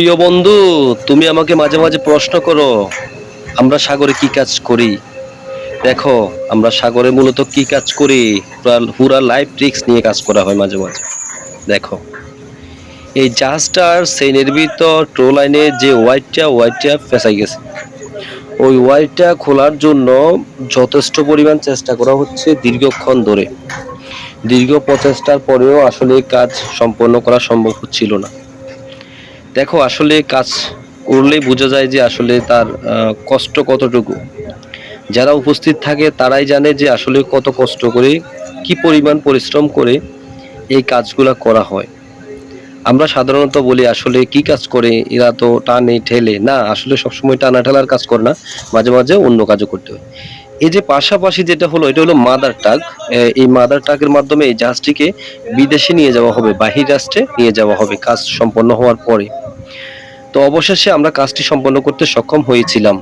প্রিয় বন্ধু, তুমি আমাকে মাঝে মাঝে প্রশ্ন করো আমরা সাগরে কি কাজ করি। দেখো, আমরা সাগরে মূলত কি কাজ করি, পুরা লাইফ রিস্ক নিয়ে কাজ করা হয় মাঝে মাঝে। দেখো, এই জাহাজটার সেইনের ভিতর ট্রো লাইনে যে ওয়াইটটা ফেঁসাই গেছে, ওই ওয়াইটটা খোলার জন্য যথেষ্ট পরিমাণ চেষ্টা করা হচ্ছে দীর্ঘক্ষণ ধরে। দীর্ঘ প্রচেষ্টার পরেও আসলে কাজ সম্পন্ন করা সম্ভব হচ্ছিল না। দেখো, আসলে কাজ করলেই বোঝা যায় যে আসলে তার কষ্ট কতটুকু। যারা উপস্থিত থাকে তারাই জানে যে আসলে কত কষ্ট করে, কি পরিমাণ পরিশ্রম করে এই কাজগুলা করা হয়। আমরা সাধারণত বলি আসলে কি কাজ করে এরা, তো টানে ঠেলে না, আসলে সবসময় টানা ঠেলার কাজ করে না, মাঝে মাঝে অন্য কাজও করতে হয়। এই যে পাশাপাশি যেটা হলো, এটা হলো মাদার টাগ। এই মাদার টাগের মাধ্যমে এই জাহাজটিকে বিদেশে নিয়ে যাওয়া হবে, বাহির রাষ্ট্রে নিয়ে যাওয়া হবে কাজ সম্পন্ন হওয়ার পরে। তো অবশেষে আমরা কাজটি সম্পন্ন করতে সক্ষম হয়েছিলাম।